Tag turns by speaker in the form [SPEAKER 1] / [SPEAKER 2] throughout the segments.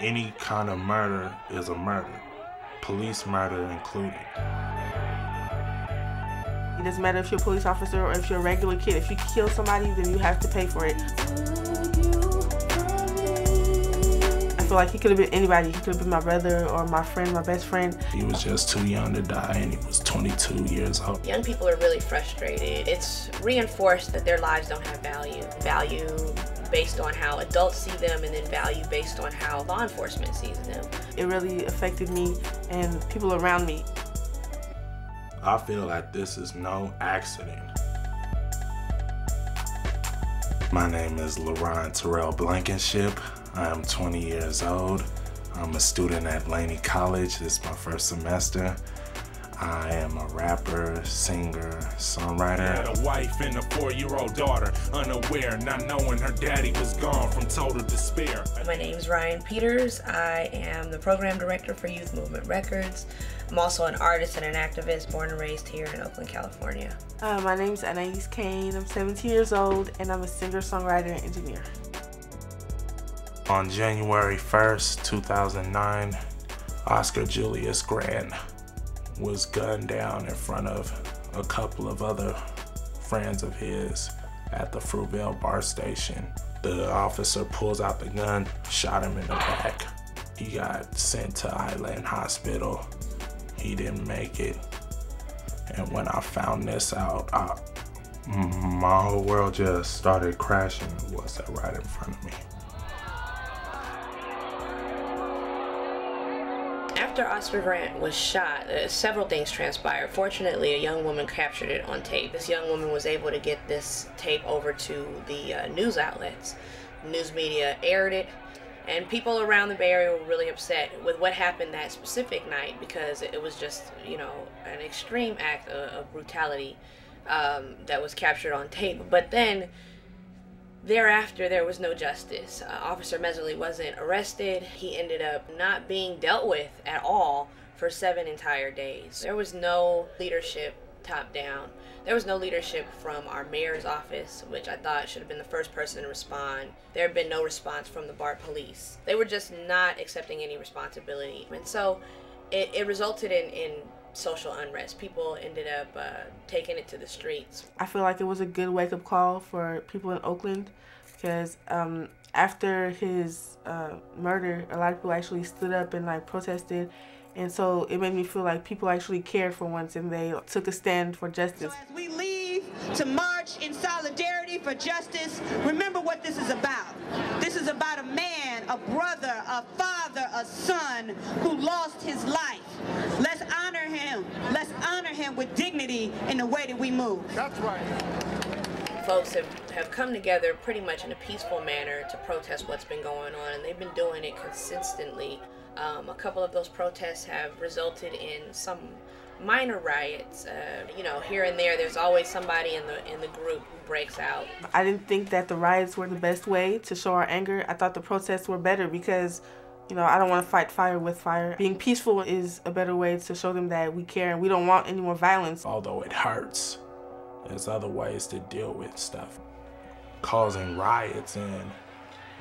[SPEAKER 1] Any kind of murder is a murder, police murder included.
[SPEAKER 2] It doesn't matter if you're a police officer or if you're a regular kid. If you kill somebody, then you have to pay for it. I feel like he could have been anybody. He could have been my brother or my friend, my best friend.
[SPEAKER 1] He was just too young to die, and he was 22 years old.
[SPEAKER 3] Young people are really frustrated. It's reinforced that their lives don't have value. Value based on how adults see them, and then value based on how law enforcement sees them.
[SPEAKER 2] It really affected me and people around me.
[SPEAKER 1] I feel like this is no accident. My name is LaRon Terrell Blankenship. I am 20 years old. I'm a student at Laney College. This is my first semester. I am a rapper, singer, songwriter.
[SPEAKER 4] He had a wife and a 4-year-old daughter, unaware, not knowing her daddy was gone from total despair.
[SPEAKER 3] My name's Ryan Peters. I am the program director for Youth Movement Records. I'm also an artist and an activist, born and raised here in Oakland, California.
[SPEAKER 2] My name's Anais Kane. I'm 17 years old, and I'm a singer, songwriter, and engineer.
[SPEAKER 1] On January 1st, 2009, Oscar Julius Grant was gunned down in front of a couple of other friends of his at the Fruitvale Bart station. The officer pulls out the gun, shot him in the back. He got sent to Highland Hospital. He didn't make it. And when I found this out, my whole world just started crashing. What's that right in front of me?
[SPEAKER 3] After Oscar Grant was shot, several things transpired. Fortunately, a young woman captured it on tape. This young woman was able to get this tape over to the news outlets. News media aired it, and people around the Bay Area were really upset with what happened that specific night, because it was just, you know, an extreme act of brutality that was captured on tape. But then thereafter, there was no justice. Officer Meserly wasn't arrested. He ended up not being dealt with at all for 7 entire days. There was no leadership top down. There was no leadership from our mayor's office, which I thought should have been the first person to respond. There had been no response from the Bart police. They were just not accepting any responsibility. And so it resulted in social unrest. People ended up taking it to the streets.
[SPEAKER 2] I feel like it was a good wake-up call for people in Oakland, because after his murder, a lot of people actually stood up and like protested, and so it made me feel like people actually cared for once, and they took a stand for justice.
[SPEAKER 5] So as we leave to march in solidarity for justice, remember what this is about. This is about a man, a brother, a father, a son who lost his life. Let's honor him. Let's honor him with dignity in the way that we move.
[SPEAKER 4] That's right.
[SPEAKER 3] Folks have come together pretty much in a peaceful manner to protest what's been going on, and they've been doing it consistently. A couple of those protests have resulted in some minor riots. You know, here and there's always somebody in the group who breaks out. I
[SPEAKER 2] didn't think that the riots were the best way to show our anger. I thought the protests were better because, you know, I don't want to fight fire with fire. Being peaceful is a better way to show them that we care and we don't want any more violence.
[SPEAKER 1] Although it hurts, there's other ways to deal with stuff. Causing riots and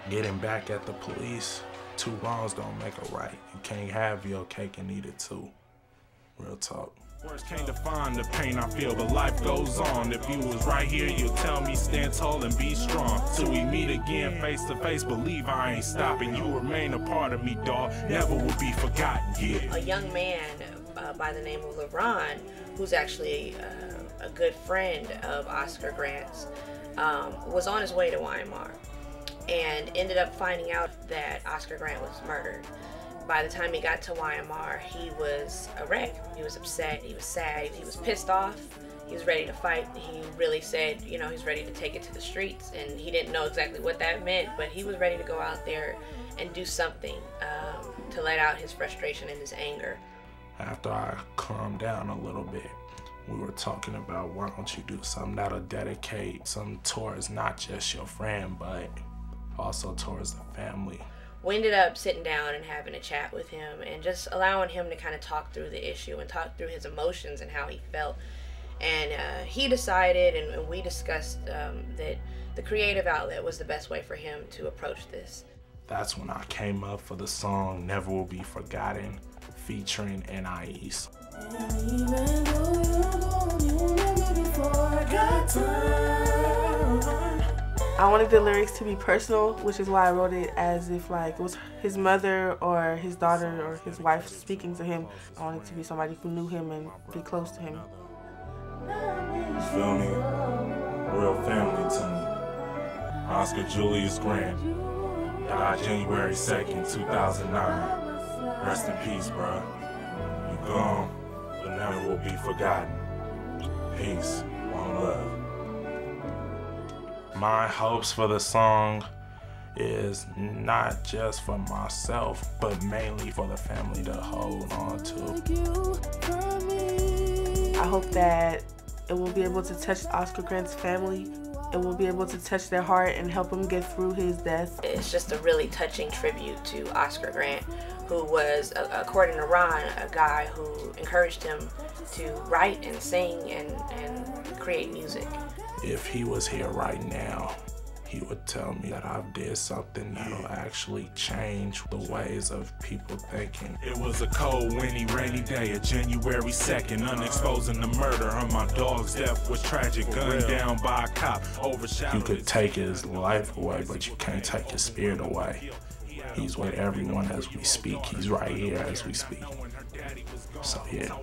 [SPEAKER 1] getting back at the police, 2 wrongs don't make a right. You can't have your cake and eat it too. Real talk.
[SPEAKER 4] Words can't define the pain I feel, but life goes on. If you was right here, you'll tell me stand tall and be strong. Till we meet again face to face, believe I ain't stopping. You remain a part of me, dawg. Never will be forgotten, yeah.
[SPEAKER 3] A young man by the name of LaRon, who's actually a good friend of Oscar Grant's, was on his way to Weimar and ended up finding out that Oscar Grant was murdered. By the time he got to Weimar, he was a wreck. He was upset, he was sad, he was pissed off, he was ready to fight. He really said, you know, he's ready to take it to the streets, and he didn't know exactly what that meant, but he was ready to go out there and do something to let out his frustration and his anger.
[SPEAKER 1] After I calmed down a little bit, we were talking about, why don't you do something that'll dedicate some towards not just your friend, but also towards the family.
[SPEAKER 3] We ended up sitting down and having a chat with him and just allowing him to kind of talk through the issue and talk through his emotions and how he felt. And he decided, and we discussed that the creative outlet was the best way for him to approach this.
[SPEAKER 1] That's when I came up for the song Never Will Be Forgotten, featuring NIE's.
[SPEAKER 2] I wanted the lyrics to be personal, which is why I wrote it as if like it was his mother or his daughter or his wife speaking to him. I wanted to be somebody who knew him and be close to him.
[SPEAKER 1] You feel me? Real family to me. Oscar Julius Grant. Died January 2nd, 2009. Rest in peace, bro. You gone, but never will be forgotten. Peace. One love. My hopes for the song is not just for myself, but mainly for the family to hold on to.
[SPEAKER 2] I hope that it will be able to touch Oscar Grant's family. It will be able to touch their heart and help him get through his death.
[SPEAKER 3] It's just a really touching tribute to Oscar Grant, who was, according to Ron, a guy who encouraged him to write and sing and create music.
[SPEAKER 1] If he was here right now, he would tell me that I've did something that'll actually change the ways of people thinking.
[SPEAKER 4] It was a cold, windy, rainy day of January 2nd, unexposing the murder of my dog's death was tragic, gunned down by a cop, overshadowed.
[SPEAKER 1] You could take his life away, but you can't take his spirit away. He's with everyone as we speak. He's right here as we speak. So yeah.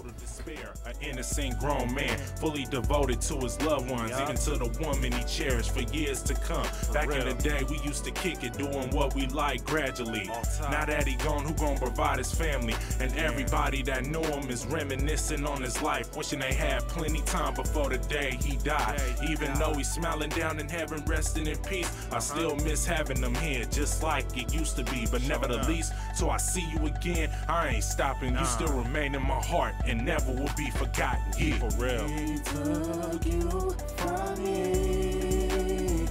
[SPEAKER 4] An innocent grown man, fully devoted to his loved ones, even to the woman he cherished for years to come. Back in the day, we used to kick it, doing what we like gradually. Now that he gone, who gon' provide his family? And everybody that knew him is reminiscing on his life, wishing they had plenty time before the day he died. Even though he's smiling down in heaven, resting in peace, I still miss having him here, just like it used to be. But nevertheless, so I see you again, I ain't stopping. You still remain in my heart and never will be forgotten. Yeah, for real.
[SPEAKER 6] He took you from me,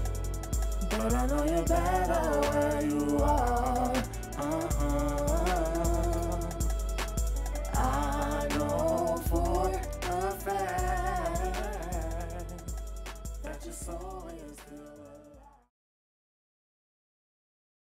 [SPEAKER 6] but I know you're better where you